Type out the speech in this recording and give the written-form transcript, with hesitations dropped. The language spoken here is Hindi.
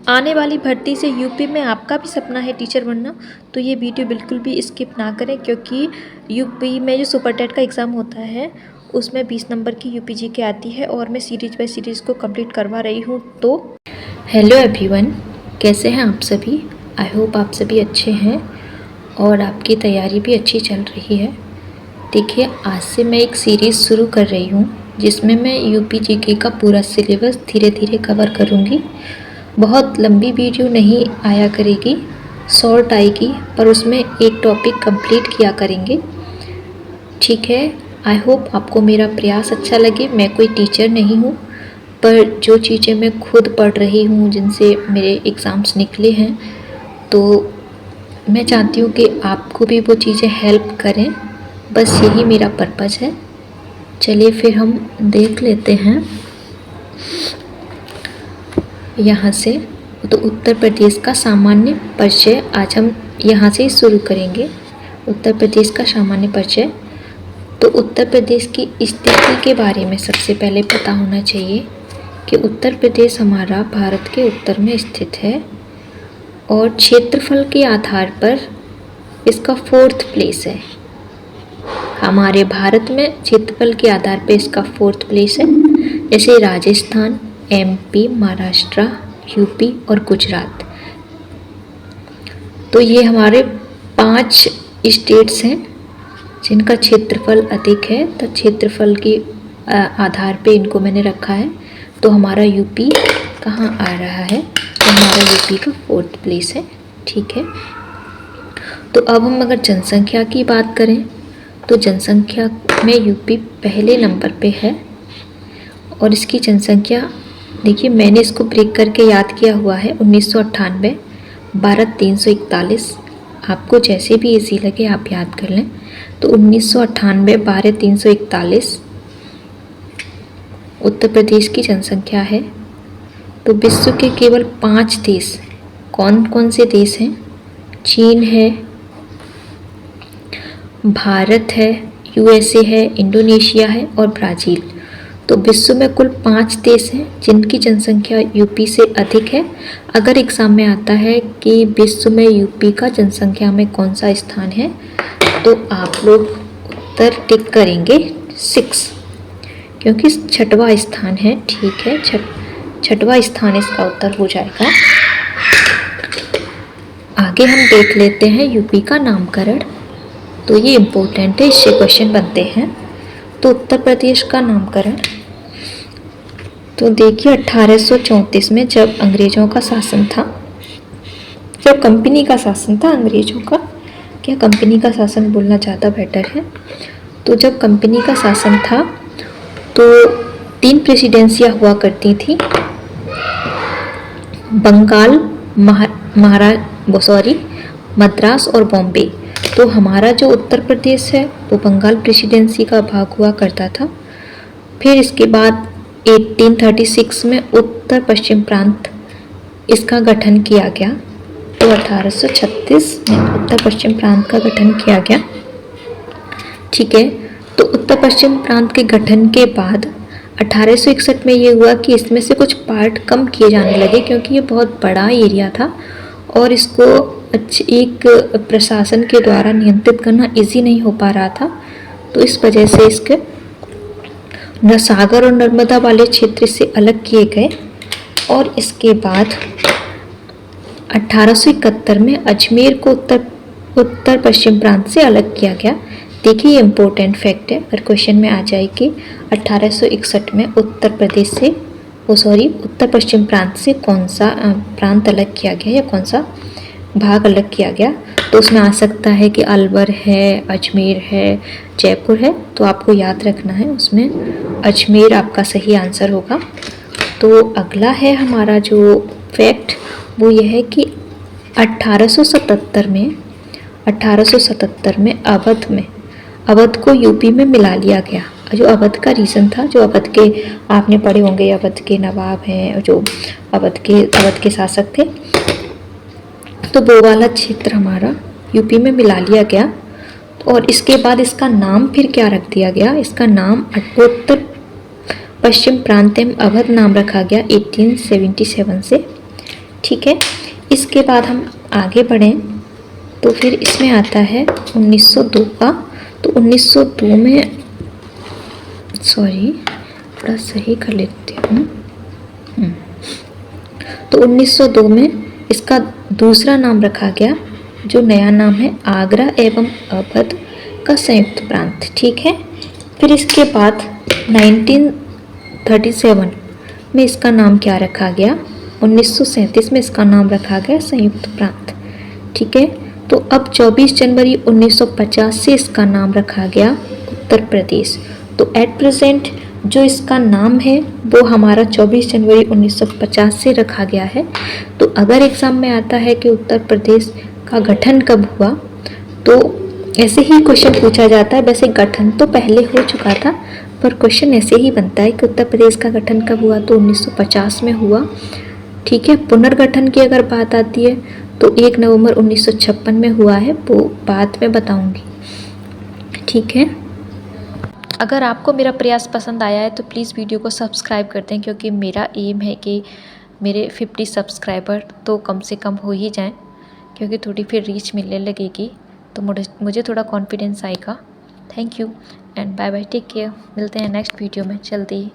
आने वाली भर्ती से यूपी में आपका भी सपना है टीचर बनना, तो ये वीडियो बिल्कुल भी स्किप ना करें, क्योंकि यूपी में जो सुपर टेट का एग्ज़ाम होता है उसमें 20 नंबर की यूपी जीके आती है और मैं सीरीज बाय सीरीज़ को कंप्लीट करवा रही हूँ। तो हेलो एवरीवन, कैसे हैं आप सभी? आई होप आप सभी अच्छे हैं और आपकी तैयारी भी अच्छी चल रही है। देखिए, आज से मैं एक सीरीज़ शुरू कर रही हूँ जिसमें मैं यूपी जीके का पूरा सिलेबस धीरे धीरे कवर करूँगी। बहुत लंबी वीडियो नहीं आया करेगी, शॉर्ट आएगी, पर उसमें एक टॉपिक कंप्लीट किया करेंगे। ठीक है, आई होप आपको मेरा प्रयास अच्छा लगे। मैं कोई टीचर नहीं हूँ, पर जो चीज़ें मैं खुद पढ़ रही हूँ, जिनसे मेरे एग्ज़ाम्स निकले हैं, तो मैं चाहती हूँ कि आपको भी वो चीज़ें हेल्प करें। बस यही मेरा पर्पज़ है। चलिए फिर हम देख लेते हैं यहाँ से। तो उत्तर प्रदेश का सामान्य परिचय आज हम यहाँ से शुरू करेंगे। उत्तर प्रदेश का सामान्य परिचय। तो उत्तर प्रदेश की स्थिति के बारे में सबसे पहले पता होना चाहिए कि उत्तर प्रदेश हमारा भारत के उत्तर में स्थित है और क्षेत्रफल के आधार पर इसका 4th प्लेस है। हमारे भारत में क्षेत्रफल के आधार पर इसका 4th प्लेस है। जैसे राजस्थान, MP, महाराष्ट्र, यूपी और गुजरात। तो ये हमारे 5 स्टेट्स हैं जिनका क्षेत्रफल अधिक है। तो क्षेत्रफल के आधार पे इनको मैंने रखा है। तो हमारा यूपी कहाँ आ रहा है? तो हमारा यूपी का 4th प्लेस है। ठीक है, तो अब हम अगर जनसंख्या की बात करें तो जनसंख्या में यूपी पहले नंबर पे है। और इसकी जनसंख्या देखिए, मैंने इसको ब्रेक करके याद किया हुआ है। 1998, 12,341। आपको जैसे भी इजी लगे आप याद कर लें। तो 1998, 12,341 उत्तर प्रदेश की जनसंख्या है। तो विश्व के केवल 5 देश कौन कौन से देश हैं? चीन है, भारत है, USA है, इंडोनेशिया है और ब्राज़ील। तो विश्व में कुल 5 देश हैं जिनकी जनसंख्या यूपी से अधिक है। अगर एग्ज़ाम में आता है कि विश्व में यूपी का जनसंख्या में कौन सा स्थान है, तो आप लोग उत्तर टिक करेंगे 6, क्योंकि 6वां स्थान है। ठीक है, 6वां स्थान इसका उत्तर हो जाएगा। आगे हम देख लेते हैं यूपी का नामकरण। तो ये इम्पोर्टेंट है, इससे क्वेश्चन बनते हैं। तो उत्तर प्रदेश का नामकरण, तो देखिए 1834 में जब अंग्रेज़ों का शासन था, जब कंपनी का शासन था, अंग्रेज़ों का क्या, कंपनी का शासन बोलना ज़्यादा बेटर है। तो जब कंपनी का शासन था तो 3 प्रेसिडेंसियाँ हुआ करती थी, बंगाल, मद्रास और बॉम्बे। तो हमारा जो उत्तर प्रदेश है वो बंगाल प्रेसिडेंसी का भाग हुआ करता था। फिर इसके बाद 1836 में उत्तर पश्चिम प्रांत इसका गठन किया गया। तो 1836 में उत्तर पश्चिम प्रांत का गठन किया गया। ठीक है, तो उत्तर पश्चिम प्रांत के गठन के बाद 1861 में ये हुआ कि इसमें से कुछ पार्ट कम किए जाने लगे, क्योंकि ये बहुत बड़ा एरिया था और इसको एक प्रशासन के द्वारा नियंत्रित करना इजी नहीं हो पा रहा था। तो इस वजह से इसके सागर और नर्मदा वाले क्षेत्र से अलग किए गए। और इसके बाद 1871 में अजमेर को उत्तर पश्चिम प्रांत से अलग किया गया। देखिए, ये इम्पोर्टेंट फैक्ट है, अगर क्वेश्चन में आ जाए कि 1861 में उत्तर पश्चिम प्रांत से कौन सा प्रांत अलग किया गया या कौन सा भाग अलग किया गया, तो उसमें आ सकता है कि अलवर है, अजमेर है, जयपुर है। तो आपको याद रखना है, उसमें अजमेर आपका सही आंसर होगा। तो अगला है हमारा जो फैक्ट, वो ये है कि 1877 में अवध को यूपी में मिला लिया गया। जो अवध का रीज़न था, जो अवध के आपने पढ़े होंगे, अवध के नवाब हैं, जो अवध के शासक थे, तो वो वाला क्षेत्र हमारा यूपी में मिला लिया गया। और इसके बाद इसका नाम फिर क्या रख दिया गया? इसका नाम उत्तर पश्चिम प्रांत एवं अवध नाम रखा गया 1877 से। ठीक है। इसके बाद हम आगे बढ़ें तो फिर इसमें आता है 1902 का। तो 1902 में, सॉरी थोड़ा सही कर लेती हूँ। तो 1902 में इसका दूसरा नाम रखा गया, जो नया नाम है आगरा एवं अवध का संयुक्त प्रांत। ठीक है। फिर इसके बाद 1937 में इसका नाम क्या रखा गया, 1937 में इसका नाम रखा गया संयुक्त प्रांत। ठीक है। तो अब 24 जनवरी 1950 से इसका नाम रखा गया उत्तर प्रदेश। तो एट प्रेजेंट जो इसका नाम है वो हमारा 24 जनवरी 1950 से रखा गया है। तो अगर एग्ज़ाम में आता है कि उत्तर प्रदेश का गठन कब हुआ, तो ऐसे ही क्वेश्चन पूछा जाता है। वैसे गठन तो पहले हो चुका था, पर क्वेश्चन ऐसे ही बनता है कि उत्तर प्रदेश का गठन कब हुआ, तो 1950 में हुआ। ठीक है। पुनर्गठन की अगर बात आती है तो 1 नवंबर 1956 में हुआ है, वो बाद में बताऊंगी। ठीक है। अगर आपको मेरा प्रयास पसंद आया है तो प्लीज़ वीडियो को सब्सक्राइब कर दें, क्योंकि मेरा एम है कि मेरे 50 सब्सक्राइबर तो कम से कम हो ही जाएं, क्योंकि थोड़ी फिर रीच मिलने लगेगी तो मुझे थोड़ा कॉन्फिडेंस आएगा। Thank you and bye bye, take care. मिलते हैं नेक्स्ट वीडियो में जल्दी।